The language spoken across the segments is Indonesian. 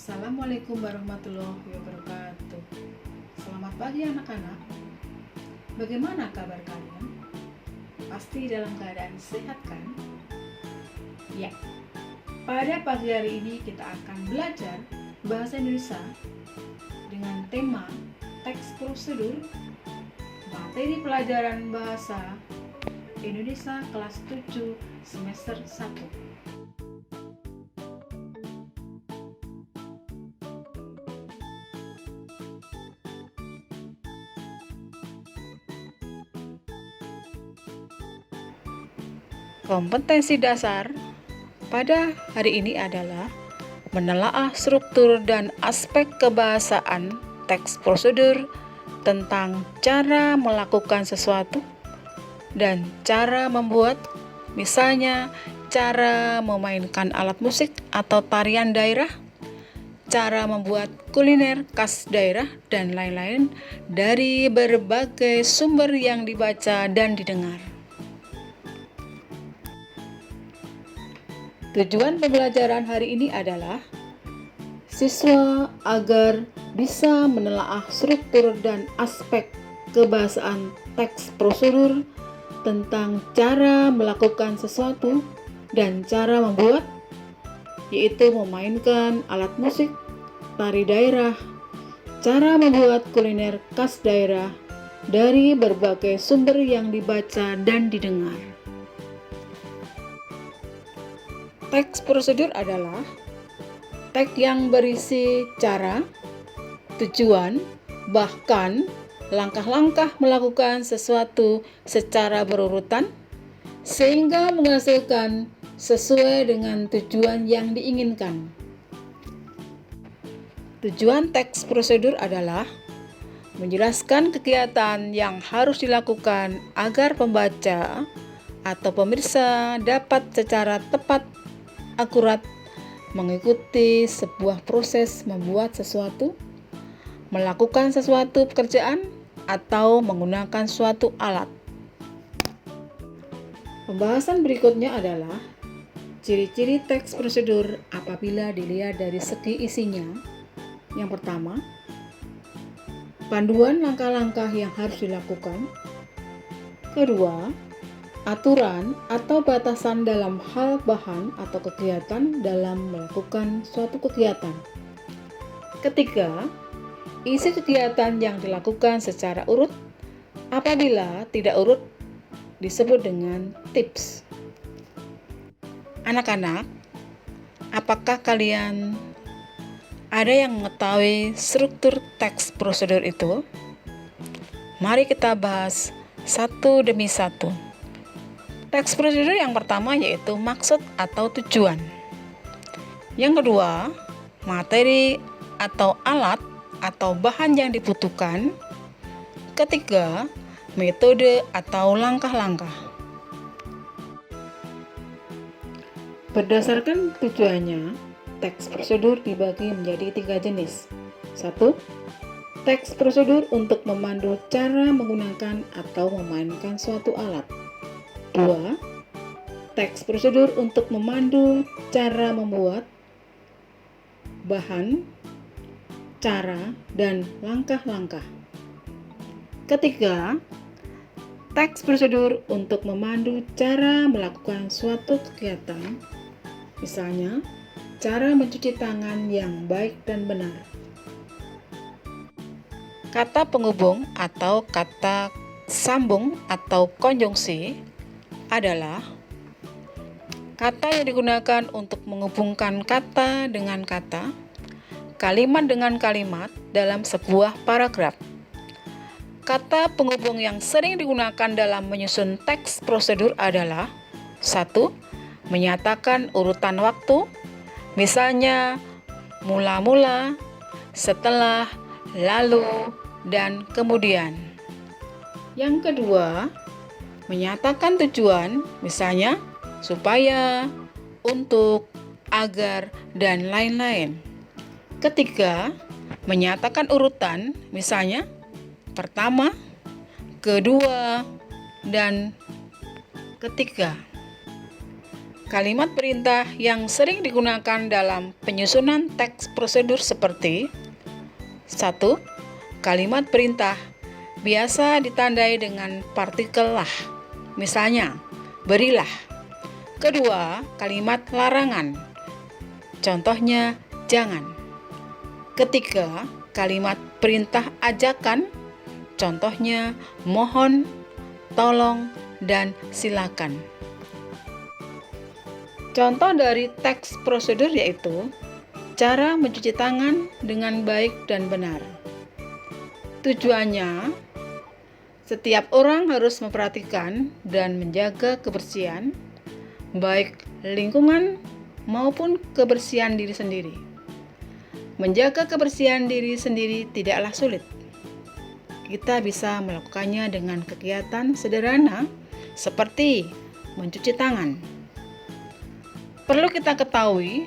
Assalamualaikum warahmatullahi wabarakatuh. Selamat pagi anak-anak. Bagaimana kabar kalian? Pasti dalam keadaan sehat kan? Ya, pada pagi hari ini kita akan belajar bahasa Indonesia dengan tema teks prosedur materi pelajaran bahasa Indonesia kelas 7 semester 1. Kompetensi dasar pada hari ini adalah menelaah struktur dan aspek kebahasaan teks prosedur tentang cara melakukan sesuatu dan cara membuat, misalnya cara memainkan alat musik atau tarian daerah, cara membuat kuliner khas daerah, dan lain-lain dari berbagai sumber yang dibaca dan didengar. Tujuan pembelajaran hari ini adalah siswa agar bisa menelaah struktur dan aspek kebahasaan teks prosedur tentang cara melakukan sesuatu dan cara membuat, yaitu memainkan alat musik, tari daerah, cara membuat kuliner khas daerah dari berbagai sumber yang dibaca dan didengar. Teks prosedur adalah teks yang berisi cara, tujuan, bahkan langkah-langkah melakukan sesuatu secara berurutan sehingga menghasilkan sesuai dengan tujuan yang diinginkan. Tujuan teks prosedur adalah menjelaskan kegiatan yang harus dilakukan agar pembaca atau pemirsa dapat secara tepat, akurat mengikuti sebuah proses membuat sesuatu, melakukan sesuatu pekerjaan, atau menggunakan suatu alat. Pembahasan berikutnya adalah ciri-ciri teks prosedur apabila dilihat dari segi isinya. Yang pertama, panduan langkah-langkah yang harus dilakukan. Kedua, aturan atau batasan dalam hal bahan atau kegiatan dalam melakukan suatu kegiatan. Ketiga, isi kegiatan yang dilakukan secara urut. Apabila tidak urut, disebut dengan tips. Anak-anak, apakah kalian ada yang mengetahui struktur teks prosedur itu? Mari kita bahas satu demi satu. Teks prosedur yang pertama yaitu maksud atau tujuan. Yang kedua, materi atau alat atau bahan yang dibutuhkan. Ketiga, metode atau langkah-langkah. Berdasarkan tujuannya, teks prosedur dibagi menjadi 3 jenis. 1. Teks prosedur untuk memandu cara menggunakan atau memainkan suatu alat. 2. Teks prosedur untuk memandu cara membuat, bahan, cara, dan langkah-langkah. Ketiga, teks prosedur untuk memandu cara melakukan suatu kegiatan, misalnya cara mencuci tangan yang baik dan benar. Kata penghubung atau kata sambung atau konjungsi adalah kata yang digunakan untuk menghubungkan kata dengan kata, kalimat dengan kalimat dalam sebuah paragraf. Kata penghubung yang sering digunakan dalam menyusun teks prosedur adalah 1. Menyatakan urutan waktu, misalnya mula-mula, setelah, lalu, dan kemudian. Yang kedua, menyatakan tujuan, misalnya supaya, untuk, agar, dan lain-lain. Ketiga, menyatakan urutan, misalnya pertama, kedua, dan ketiga. Kalimat perintah yang sering digunakan dalam penyusunan teks prosedur seperti 1. Kalimat perintah biasa ditandai dengan partikel lah. Misalnya, berilah. Kedua, kalimat larangan. Contohnya, jangan. Ketiga, kalimat perintah ajakan. Contohnya, mohon, tolong, dan silakan. Contoh dari teks prosedur yaitu cara mencuci tangan dengan baik dan benar. Tujuannya, setiap orang harus memperhatikan dan menjaga kebersihan, baik lingkungan maupun kebersihan diri sendiri. Menjaga kebersihan diri sendiri tidaklah sulit. Kita bisa melakukannya dengan kegiatan sederhana seperti mencuci tangan. Perlu kita ketahui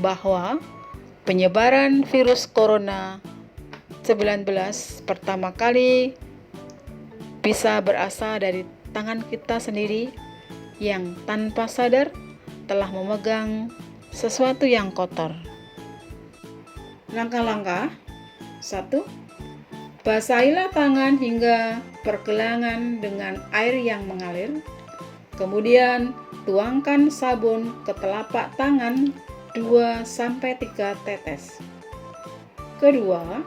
bahwa penyebaran virus corona 19 pertama kali bisa berasal dari tangan kita sendiri yang tanpa sadar telah memegang sesuatu yang kotor. Langkah-langkah 1. Basahilah tangan hingga pergelangan dengan air yang mengalir. Kemudian tuangkan sabun ke telapak tangan 2-3 tetes. Kedua,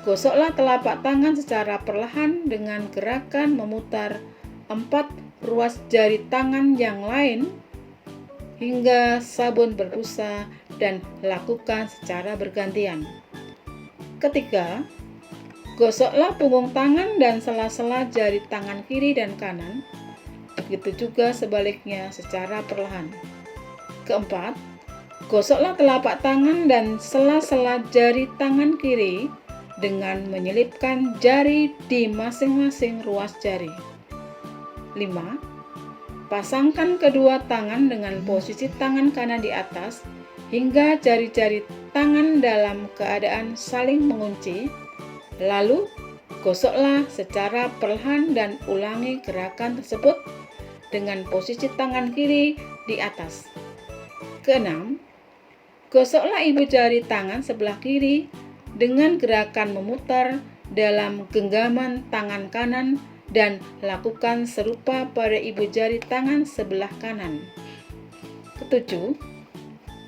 gosoklah telapak tangan secara perlahan dengan gerakan memutar 4 ruas jari tangan yang lain hingga sabun berbusa dan lakukan secara bergantian. Ketiga, gosoklah punggung tangan dan sela-sela jari tangan kiri dan kanan. Begitu juga sebaliknya secara perlahan. Keempat, gosoklah telapak tangan dan sela-sela jari tangan kiri dengan menyelipkan jari di masing-masing ruas jari. 5. Pasangkan kedua tangan dengan posisi tangan kanan di atas hingga jari-jari tangan dalam keadaan saling mengunci. Lalu, gosoklah secara perlahan dan ulangi gerakan tersebut dengan posisi tangan kiri di atas. Keenam, gosoklah ibu jari tangan sebelah kiri dengan gerakan memutar dalam genggaman tangan kanan dan lakukan serupa pada ibu jari tangan sebelah kanan. Ketujuh,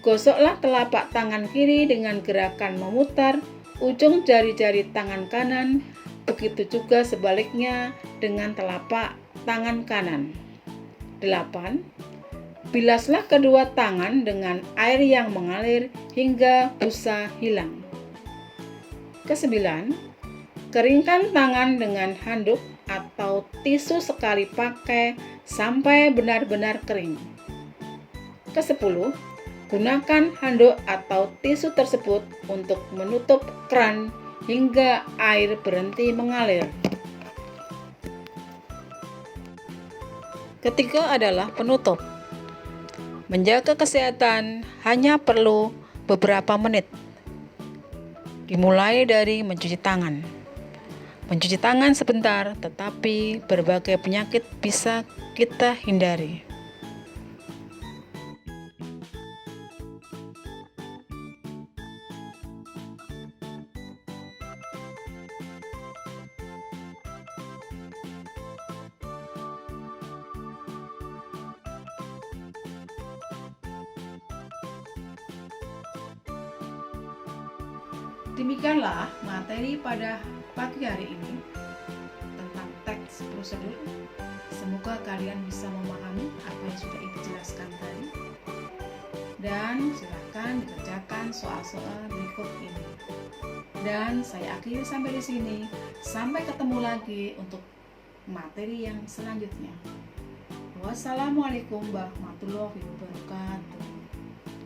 gosoklah telapak tangan kiri dengan gerakan memutar ujung jari-jari tangan kanan, begitu juga sebaliknya dengan telapak tangan kanan. 8. Bilaslah kedua tangan dengan air yang mengalir hingga busa hilang. Ke-9, keringkan tangan dengan handuk atau tisu sekali pakai sampai benar-benar kering. Ke-10, gunakan handuk atau tisu tersebut untuk menutup keran hingga air berhenti mengalir. Ketiga adalah penutup. Menjaga kesehatan hanya perlu beberapa menit. Dimulai dari mencuci tangan. Mencuci tangan sebentar, tetapi berbagai penyakit bisa kita hindari. Demikianlah materi pada pagi hari ini tentang teks prosedur. Semoga kalian bisa memahami apa yang sudah Ibu jelaskan tadi. Dan silakan dikerjakan soal-soal berikut ini. Dan saya akhiri sampai di sini. Sampai ketemu lagi untuk materi yang selanjutnya. Wassalamualaikum warahmatullahi wabarakatuh.